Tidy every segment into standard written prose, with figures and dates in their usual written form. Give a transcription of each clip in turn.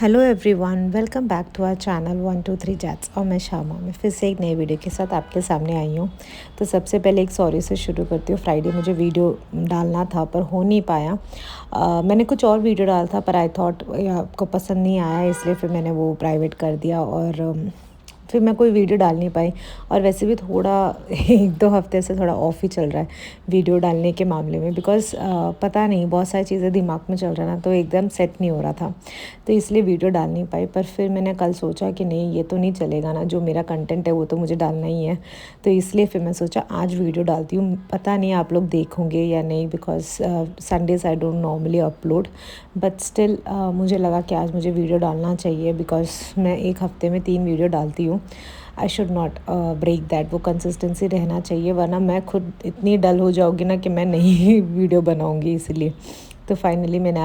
Hello everyone, welcome back to our channel 123 chats. और मैं शामा, मैं फिर से एक नई वीडियो के साथ आपके सामने आई हूँ। तो सबसे पहले एक सॉरी से शुरू करती हूँ। फ्राइडे मुझे वीडियो डालना था पर हो नहीं पाया। मैंने कुछ और वीडियो डाला था पर आई थॉट आपको पसंद नहीं आया, इसलिए फिर मैंने वो प्राइवेट कर दिया और फिर मैं कोई वीडियो डाल नहीं पाई। और वैसे भी थोड़ा 1-2 हफ्ते से थोड़ा ऑफ ही चल रहा है वीडियो डालने के मामले में, बिकॉज़ पता नहीं बहुत सारी चीज़ें दिमाग में चल रहा है ना, तो एकदम सेट नहीं हो रहा था, तो इसलिए वीडियो डाल नहीं पाई। पर फिर मैंने कल सोचा कि नहीं, ये तो नहीं चलेगा ना, जो मेरा कंटेंट है वो तो मुझे डालना ही है। तो इसलिए फिर मैं सोचा आज वीडियो डालती हूँ। पता नहीं आप लोग देखोगे या नहीं, because Sundays I don't normally upload, but still मुझे लगा कि आज मुझे वीडियो डालना चाहिए, बिकॉज मैं एक हफ्ते में 3 वीडियो डालती हूँ। I should not break that, वो कंसिस्टेंसी रहना चाहिए, वरना मैं खुद इतनी डल हो जाऊँगी ना कि मैं नहीं वीडियो बनाऊँगी। इसलिए तो फाइनली मैंने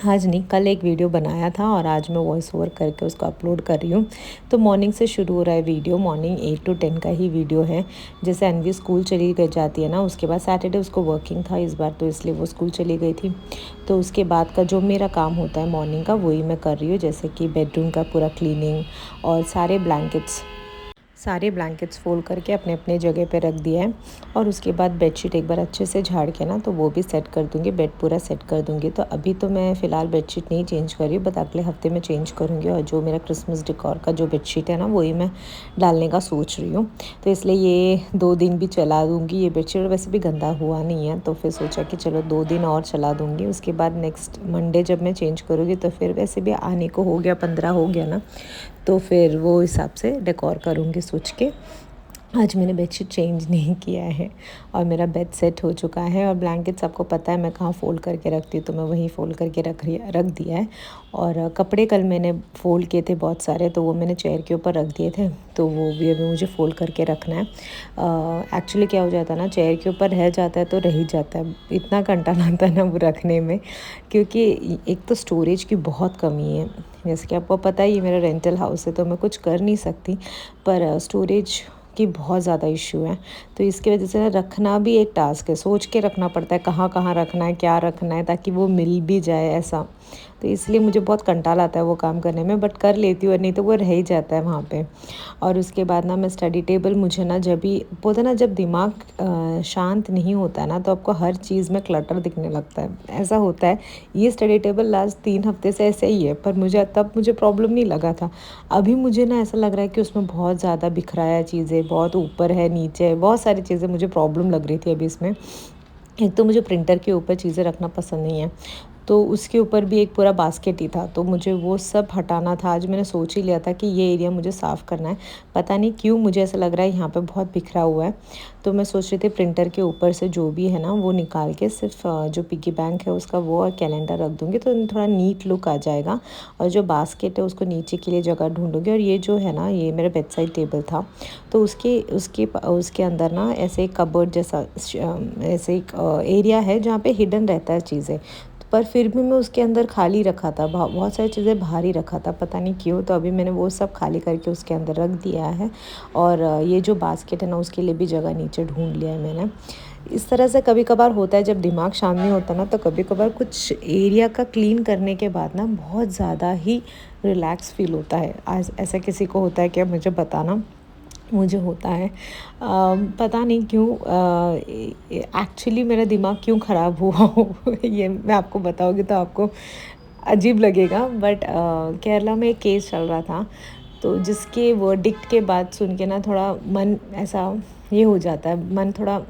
आज नहीं, कल एक वीडियो बनाया था और आज मैं वॉइस ओवर करके उसको अपलोड कर रही हूँ। तो मॉर्निंग से शुरू हो रहा है वीडियो, मॉर्निंग 8 to 10 का ही वीडियो है। जैसे अनवी स्कूल चली गई जाती है ना, उसके बाद सैटरडे उसको वर्किंग था इस बार, तो इसलिए वो स्कूल चली गई थी। तो उसके बाद का जो मेरा काम होता है मॉर्निंग का, वही मैं कर रही हूँ। जैसे कि बेडरूम का पूरा क्लीनिंग और सारे ब्लैंकेट्स फोल्ड करके अपने अपने जगह पे रख दिया है। और उसके बाद बेडशीट एक बार अच्छे से झाड़ के ना, तो वो भी सेट कर दूँगी, बेड पूरा सेट कर दूँगी। तो अभी तो मैं फ़िलहाल बेडशीट नहीं चेंज कर रही हूँ, बट अगले हफ्ते में चेंज करूँगी। और जो मेरा क्रिसमस डेकोर का जो बेडशीट है ना, वही मैं डालने का सोच रही हूँ। तो इसलिए ये 2 दिन भी चला दूँगी ये बेडशीट। वैसे भी गंदा हुआ नहीं है, तो फिर सोचा कि चलो 2 दिन और चला दूँगी। उसके बाद नेक्स्ट मंडे जब मैं चेंज करूँगी, तो फिर वैसे भी आने को हो गया 15 हो गया ना, तो फिर वो हिसाब से डेकोर करूँगी सोच के। आज मैंने बेडशीट चेंज नहीं किया है और मेरा बेड सेट हो चुका है। और ब्लैंकेट्स आपको पता है मैं कहाँ फ़ोल्ड करके रखती हूँ, तो मैं वहीं फ़ोल्ड करके रख दिया है। और कपड़े कल मैंने फ़ोल्ड किए थे बहुत सारे, तो वो मैंने चेयर के ऊपर रख दिए थे, तो वो भी अभी मुझे फ़ोल्ड करके रखना है। एक्चुअली क्या हो जाता है ना, चेयर के ऊपर रह जाता है तो रह ही जाता है, इतना कंटाल आता है ना वो रखने में, क्योंकि एक तो स्टोरेज की बहुत कमी है। जैसे कि आपको पता ही है मेरा रेंटल हाउस है, तो मैं कुछ कर नहीं सकती, पर स्टोरेज की बहुत ज़्यादा इशू है। तो इसकी वजह से ना रखना भी एक टास्क है, सोच के रखना पड़ता है कहाँ कहाँ रखना है, क्या रखना है, ताकि वो मिल भी जाए ऐसा। तो इसलिए मुझे बहुत कंटाल आता है वो काम करने में, बट कर लेती हूँ, और नहीं तो वो रह ही जाता है वहाँ पे। और उसके बाद ना मैं स्टडी टेबल, मुझे ना जब भी बोलते ना, जब दिमाग शांत नहीं होता है ना, तो आपको हर चीज़ में क्लटर दिखने लगता है, ऐसा होता है। ये स्टडी टेबल लास्ट 3 हफ्ते से ऐसे ही है, पर मुझे प्रॉब्लम नहीं लगा था। अभी मुझे ना ऐसा लग रहा है कि उसमें बहुत ज़्यादा बिखराया चीज़ें, बहुत ऊपर है, नीचे है, बहुत सारी चीज़ें मुझे प्रॉब्लम लग रही थी अभी इसमें। एक तो मुझे प्रिंटर के ऊपर चीज़ें रखना पसंद नहीं है, तो उसके ऊपर भी एक पूरा बास्केट ही था, तो मुझे वो सब हटाना था। आज मैंने सोच ही लिया था कि ये एरिया मुझे साफ़ करना है। पता नहीं क्यों मुझे ऐसा लग रहा है यहाँ पे बहुत बिखरा हुआ है, तो मैं सोच रही थी प्रिंटर के ऊपर से जो भी है ना, वो निकाल के सिर्फ जो पिगी बैंक है उसका वो और कैलेंडर रख दूँगी, तो थोड़ा नीट लुक आ जाएगा। और जो बास्केट है उसको नीचे के लिए जगह ढूँढूँगी। और ये जो है ना, ये मेरा बेड साइड टेबल था, तो उसके अंदर ना ऐसे एक कबर्ड जैसा ऐसे एक एरिया है जहाँ पे हिडन रहता है चीज़ें, पर फिर भी मैं उसके अंदर खाली रखा था, बहुत सारी चीज़ें बाहर ही रखा था, पता नहीं क्यों। तो अभी मैंने वो सब खाली करके उसके अंदर रख दिया है। और ये जो बास्केट है ना, उसके लिए भी जगह नीचे ढूंढ लिया है मैंने। इस तरह से कभी कभार होता है, जब दिमाग शांत नहीं होता ना, तो कभी कभार कुछ एरिया का क्लीन करने के बाद ना बहुत ज़्यादा ही रिलैक्स फील होता है। आज ऐसा किसी को होता है क्या, मुझे बताना। मुझे होता है। पता नहीं क्यों, एक्चुअली मेरा दिमाग क्यों ख़राब हुआ हो ये मैं आपको बताऊँगी तो आपको अजीब लगेगा, बट केरला में एक केस चल रहा था, तो जिसके वर्डिक्ट के बाद सुन के ना थोड़ा मन ऐसा ये हो जाता है, मन थोड़ा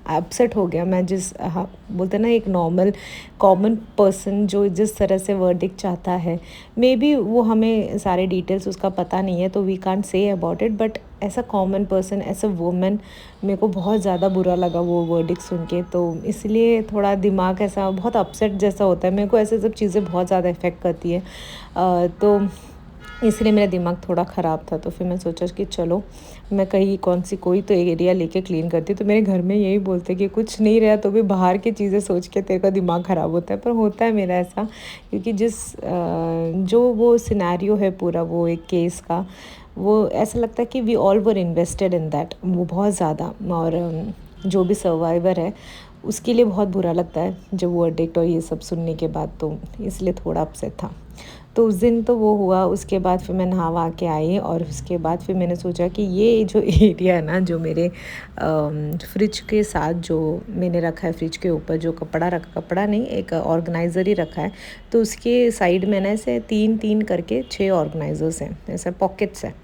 अपसेट हो गया। मैं जिस हाँ, बोलते हैं ना, एक नॉर्मल कॉमन पर्सन जो जिस तरह से वर्डिक्ट चाहता है, मे बी वो हमें सारे डिटेल्स उसका पता नहीं है, तो we can't say about it, but ऐसा कॉमन पर्सन, ऐसा वुमन, मेरे को बहुत ज़्यादा बुरा लगा वो वर्डिक्ट सुन के। तो इसलिए थोड़ा दिमाग ऐसा बहुत अपसेट जैसा होता है, मेरे को ऐसे सब चीज़ें बहुत ज़्यादा इफ़ेक्ट करती है। तो इसलिए मेरा दिमाग थोड़ा ख़राब था, तो फिर मैं सोचा कि चलो मैं कहीं कोई तो एरिया लेके क्लीन करती। तो मेरे घर में यही बोलते कि कुछ नहीं रहा तो भी बाहर की चीज़ें सोच के तेरे का दिमाग ख़राब होता है, पर होता है मेरा ऐसा, क्योंकि जो वो सिनेरियो है पूरा, वो एक केस का, वो ऐसा लगता है कि we all were invested in that, वो बहुत ज़्यादा। और जो भी सर्वाइवर है उसके लिए बहुत बुरा लगता है जब वो वर्डिक्ट और ये सब सुनने के बाद, तो इसलिए थोड़ा अपसेट था। तो उस दिन तो वो हुआ। उसके बाद फिर मैं नहा के आई और उसके बाद फिर मैंने सोचा कि ये जो एरिया है ना, जो मेरे फ्रिज के साथ जो मैंने रखा है, फ्रिज के ऊपर जो कपड़ा नहीं, एक ऑर्गेनाइज़र ही रखा है, तो उसके साइड में ना ऐसे 3-3 करके 6 ऑर्गेनाइज़र्स हैं, ऐसे पॉकेट्स हैं।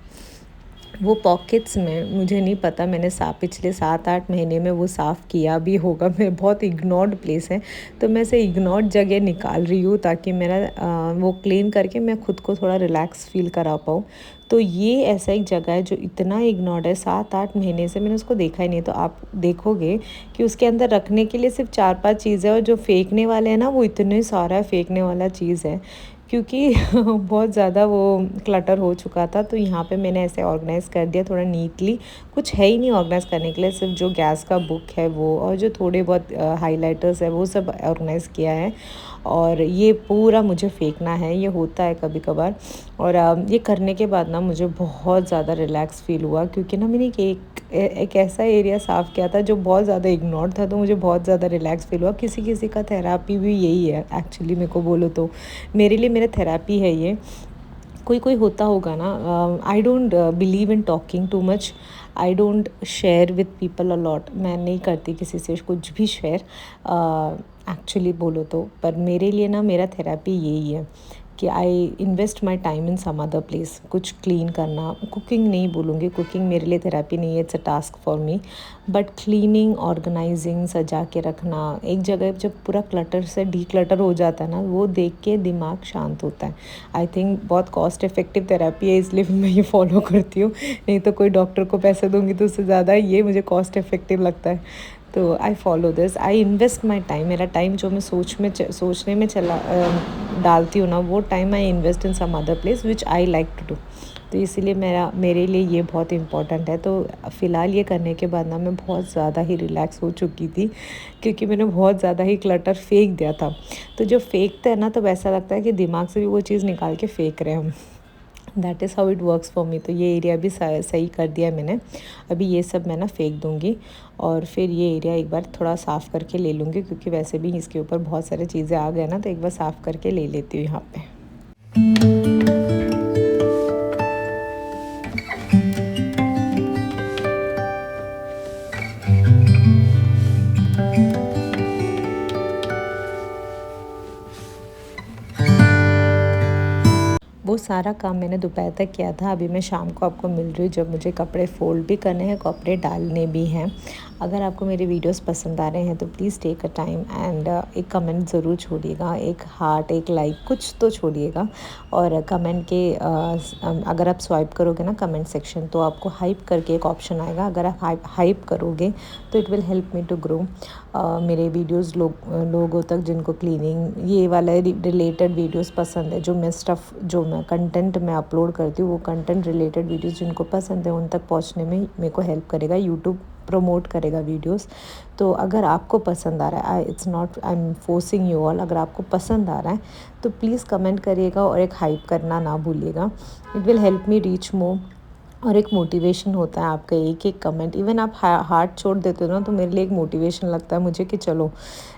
वो पॉकेट्स में मुझे नहीं पता, मैंने पिछले 7-8 महीने में वो साफ़ किया भी होगा। मैं बहुत इग्नोर्ड प्लेस है, तो मैं ऐसे इग्नोर्ड जगह निकाल रही हूँ ताकि मेरा वो क्लीन करके मैं खुद को थोड़ा रिलैक्स फ़ील करा पाऊँ। तो ये ऐसा एक जगह है जो इतना इग्नोर्ड है, 7-8 महीने से मैंने उसको देखा ही नहीं। तो आप देखोगे कि उसके अंदर रखने के लिए सिर्फ 4-5 चीज़ें, और जो फेंकने वाले हैं ना, वो इतने सारा फेंकने वाला चीज़ है, क्योंकि बहुत ज़्यादा वो क्लटर हो चुका था। तो यहाँ पे मैंने ऐसे ऑर्गेनाइज़ कर दिया थोड़ा नीटली। कुछ है ही नहीं ऑर्गेनाइज़ करने के लिए, सिर्फ जो गैस का बुक है वो, और जो थोड़े बहुत हाइलाइटर्स है वो सब ऑर्गेनाइज़ किया है। और ये पूरा मुझे फेंकना है, ये होता है कभी कभार। और ये करने के बाद ना मुझे बहुत ज़्यादा रिलैक्स फ़ील हुआ, क्योंकि ना मैंने एक ऐसा एरिया साफ़ किया था जो बहुत ज़्यादा इग्नोर्ड था, तो मुझे बहुत ज़्यादा रिलैक्स फ़ील हुआ। किसी किसी का थेरेपी भी यही है एक्चुअली, मेरे को बोलो तो मेरे लिए मेरा थेरेपी है ये। कोई कोई होता होगा ना। I don't believe in talking too much, I don't share with people a lot. मैं नहीं करती किसी से कुछ भी शेयर एक्चुअली बोलो तो। पर मेरे लिए ना मेरा थेरेपी यही है कि I invest my time in some other place, कुछ क्लीन करना। कुकिंग नहीं बोलूँगी, कुकिंग मेरे लिए थेरेपी नहीं है, it's a task for me. But cleaning, organizing, सजा के रखना एक जगह, जब पूरा क्लटर से डीक्लटर हो जाता है ना, वो देख के दिमाग शांत होता है। आई थिंक बहुत कॉस्ट इफ़ेक्टिव थेरेपी है, इसलिए मैं ये फॉलो करती हूँ। नहीं तो कोई डॉक्टर को पैसे दूँगी तो उससे ज़्यादा ये मुझे कॉस्ट इफ़ेक्टिव लगता है। तो I follow this, I invest my time. मेरा टाइम जो मैं सोचने में डालती हूँ ना, वो time I invest in some other place which I like to do. तो इसीलिए मेरे लिए ये बहुत इम्पॉर्टेंट है। तो फ़िलहाल ये करने के बाद ना मैं बहुत ज़्यादा ही रिलैक्स हो चुकी थी, क्योंकि मैंने बहुत ज़्यादा ही क्लटर फेंक दिया था। तो जब फेंकते हैं ना, तब ऐसा लगता है कि दिमाग से भी वो चीज़ निकाल के फेंक रहे हैं हम। That is how it works for me. तो ये एरिया भी सही कर दिया मैंने। अभी ये सब मैं ना फेंक दूँगी, और फिर ये एरिया एक बार थोड़ा साफ़ करके ले लूँगी, क्योंकि वैसे भी इसके ऊपर बहुत सारी चीज़ें आ गए ना, तो एक बार साफ़ करके ले लेती हूँ यहाँ पे। वो सारा काम मैंने दोपहर तक किया था। अभी मैं शाम को आपको मिल रही हूँ, जब मुझे कपड़े फ़ोल्ड भी करने हैं, कपड़े डालने भी हैं। अगर आपको मेरे वीडियोस पसंद आ रहे हैं तो please take a time and एक कमेंट ज़रूर छोड़िएगा, एक हार्ट, एक लाइक, कुछ तो छोड़िएगा। और कमेंट के अगर आप स्वाइप करोगे ना कमेंट सेक्शन, तो आपको हाइप करके एक ऑप्शन आएगा। अगर आप हाइप करोगे तो it will help me to grow. मेरे वीडियोस लोगों तक जिनको क्लीनिंग ये वाला रिलेटेड वीडियोस पसंद है, जो मैं कंटेंट मैं अपलोड करती हूँ, वो कंटेंट रिलेटेड वीडियोस जिनको पसंद है उन तक पहुँचने में मेरे को हेल्प करेगा। यूट्यूब प्रमोट करेगा वीडियोस। तो अगर आपको पसंद आ रहा है, it's not I am forcing you all, अगर आपको पसंद आ रहा है तो प्लीज़ कमेंट करिएगा और एक हाइप करना ना भूलिएगा। It will help me reach more. और एक मोटिवेशन होता है आपका एक एक कमेंट। इवन आप हार्ट छोड़ देते हो ना, तो मेरे लिए एक मोटिवेशन लगता है मुझे कि चलो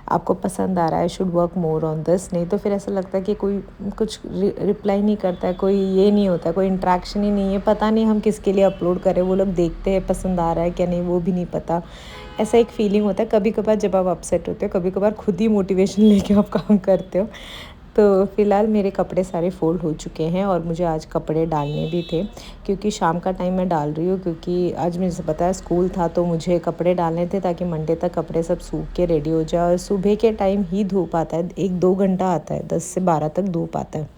आपको पसंद आ रहा है, should work more on this. नहीं तो फिर ऐसा लगता है कि कोई कुछ रिप्लाई नहीं करता है, कोई ये नहीं होता है, कोई इंट्रैक्शन ही नहीं है, पता नहीं हम किसके लिए अपलोड करें, वो लोग देखते हैं पसंद आ रहा है क्या नहीं वो भी नहीं पता। ऐसा एक फीलिंग होता है कभी कभार जब आप अपसेट होते हो, कभी कभार खुद ही मोटिवेशन लेके आप काम करते हो। तो फ़िलहाल मेरे कपड़े सारे फ़ोल्ड हो चुके हैं, और मुझे आज कपड़े डालने भी थे, क्योंकि शाम का टाइम मैं डाल रही हूँ, क्योंकि आज मुझे पता है स्कूल था, तो मुझे कपड़े डालने थे ताकि मंडे तक कपड़े सब सूख के रेडी हो जाए। और सुबह के टाइम ही धूप आता है, 1-2 घंटा आता है, 10 से 12 तक धूप आता है,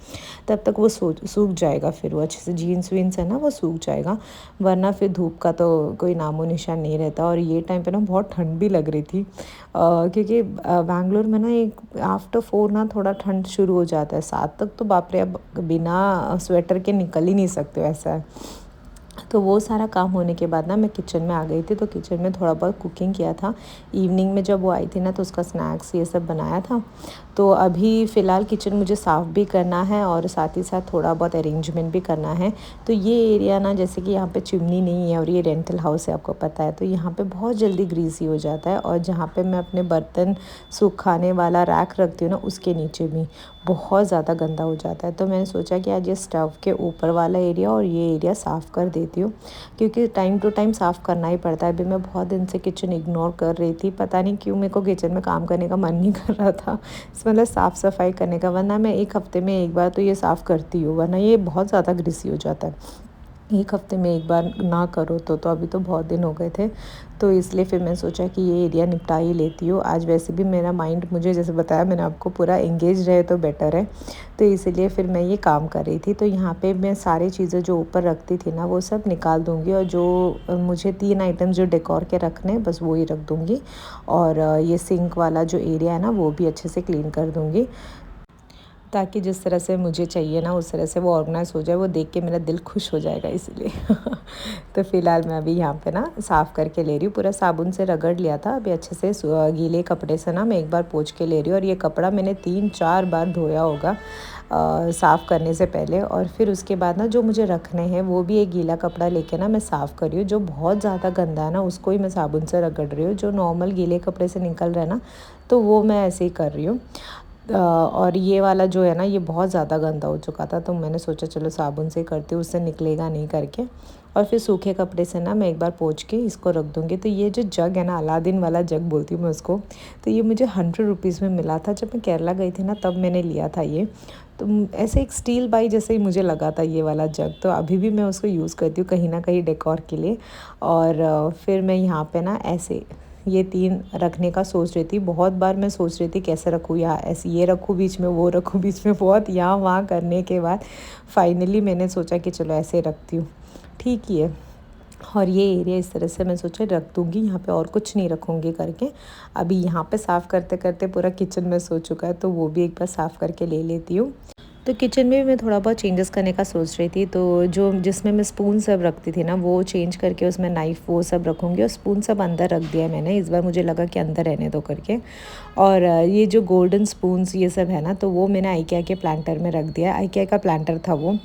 तब तक वो सूख जाएगा। फिर वो अच्छे से जीन्स वीन्स है ना वो सूख जाएगा, वरना फिर धूप का तो कोई नामो निशान नहीं रहता। और ये टाइम पे ना बहुत ठंड भी लग रही थी, क्योंकि बैंगलोर में ना एक आफ्टर 4 ना थोड़ा ठंड शुरू हो जाता है, 7 तक तो बाप रे, अब बिना स्वेटर के निकल ही नहीं सकते, ऐसा है। तो वो सारा काम होने के बाद ना मैं किचन में आ गई थी, तो किचन में थोड़ा बहुत कुकिंग किया था। इवनिंग में जब वो आई थी ना, तो उसका स्नैक्स ये सब बनाया था। तो अभी फ़िलहाल किचन मुझे साफ़ भी करना है, और साथ ही साथ थोड़ा बहुत अरेंजमेंट भी करना है। तो ये एरिया ना, जैसे कि यहाँ पे चिमनी नहीं है और ये रेंटल हाउस है, आपको पता है, तो यहाँ पे बहुत जल्दी ग्रीसी हो जाता है। और जहाँ पे मैं अपने बर्तन सुखाने वाला रैक रखती हूँ ना, उसके नीचे भी बहुत ज़्यादा गंदा हो जाता है। तो मैंने सोचा कि आज ये स्टव के ऊपर वाला एरिया और ये एरिया साफ़ कर देती हूँ, क्योंकि टाइम टू टाइम साफ़ करना ही पड़ता है। अभी मैं बहुत दिन से किचन इग्नोर कर रही थी, पता नहीं क्यों मेरे को किचन में काम करने का मन नहीं कर रहा था, मतलब साफ़ सफाई करने का। वरना मैं 1 हफ़्ते में 1 बार तो ये साफ़ करती हूँ, वरना ये बहुत ज़्यादा ग्रीसी हो जाता है। 1 हफ़्ते में 1 बार ना करो तो अभी तो बहुत दिन हो गए थे, तो इसलिए फिर मैंने सोचा कि ये एरिया निपटा ही लेती हूँ। आज वैसे भी मेरा माइंड, मुझे जैसे बताया मैंने आपको, पूरा एंगेज रहे तो बेटर है, तो इसीलिए फिर मैं ये काम कर रही थी। तो यहाँ पे मैं सारी चीज़ें जो ऊपर रखती थी ना वो सब निकाल दूँगी, और जो मुझे 3 आइटम्स जो डेकोर के रखने हैं बस वो ही रख दूँगी, और ये सिंक वाला जो एरिया है ना वो भी अच्छे से क्लीन कर दूँगी, ताकि जिस तरह से मुझे चाहिए ना उस तरह से वो ऑर्गेनाइज़ हो जाए। वो देख के मेरा दिल खुश हो जाएगा इसीलिए। तो फ़िलहाल मैं अभी यहाँ पे ना साफ़ करके ले रही हूँ। पूरा साबुन से रगड़ लिया था, अभी अच्छे से गीले कपड़े से ना मैं एक बार पोंछ के ले रही हूँ, और ये कपड़ा मैंने 3-4 बार धोया होगा साफ़ करने से पहले। और फिर उसके बाद ना जो मुझे रखने हैं वो भी एक गीला कपड़ा लेके ना मैं साफ़ कर रही हूँ। जो बहुत ज़्यादा गंदा है ना उसको ही मैं साबुन से रगड़ रही हूँ, जो नॉर्मल गीले कपड़े से निकल रहा है ना तो वो मैं ऐसे ही कर रही हूँ। और ये वाला जो है ना ये बहुत ज़्यादा गंदा हो चुका था, तो मैंने सोचा चलो साबुन से करती हूँ, उससे निकलेगा नहीं करके। और फिर सूखे कपड़े से ना मैं एक बार पोंछ के इसको रख दूँगी। तो ये जो जग है ना, अलादीन वाला जग बोलती हूँ मैं उसको, तो ये मुझे 100 रुपीज़ में मिला था। जब मैं केरला गई थी ना तब मैंने लिया था ये। तो ऐसे एक स्टील बाई जैसे ही मुझे लगा था ये वाला जग, तो अभी भी मैं उसको यूज़ करती हूँ कहीं ना कहीं डेकोर के लिए। और फिर मैं यहाँ पे ना ऐसे ये 3 रखने का सोच रही थी। बहुत बार मैं सोच रही थी कैसे रखूँ, या ऐसे ये रखूँ बीच में, वो रखूँ बीच में, बहुत यहाँ वहाँ करने के बाद फाइनली मैंने सोचा कि चलो ऐसे रखती हूँ, ठीक ही है। और ये एरिया इस तरह से मैं सोचा रख दूँगी, यहाँ पे और कुछ नहीं रखूँगी करके। अभी यहाँ पे साफ़ करते करते पूरा किचन में सो चुका है, तो वो भी एक बार साफ़ करके ले लेती हूँ। तो किचन में भी मैं थोड़ा बहुत चेंजेस करने का सोच रही थी, तो जो जिसमें मैं स्पून सब रखती थी ना वो चेंज करके उसमें नाइफ़ वो सब रखूँगी, और स्पून सब अंदर रख दिया है मैंने। इस बार मुझे लगा कि अंदर रहने दो करके। और ये जो गोल्डन स्पून्स ये सब है ना, तो वो मैंने आइकिया के प्लांटर में रख दिया। आइकिया का प्लांटर था वो,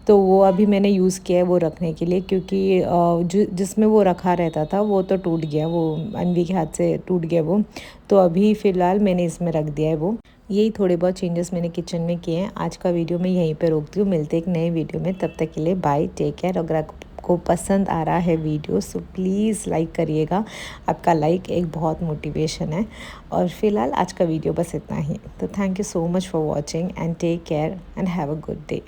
तो वो अभी मैंने यूज़ किया है वो रखने के लिए, क्योंकि जिसमें वो रखा रहता था वो तो टूट गया, वो अनवी के हाथ से टूट गया वो। तो अभी फ़िलहाल मैंने इसमें रख दिया है वो। यही थोड़े बहुत चेंजेस मैंने किचन में किए हैं। आज का वीडियो मैं यहीं पे रोकती हूँ, मिलते एक नए वीडियो में, तब तक के लिए बाय, टेक केयर। अगर आपको पसंद आ रहा है वीडियो सो प्लीज़ लाइक करिएगा, आपका लाइक एक बहुत मोटिवेशन है। और फिलहाल आज का वीडियो बस इतना ही, तो thank you so much for watching and take care and have a good day.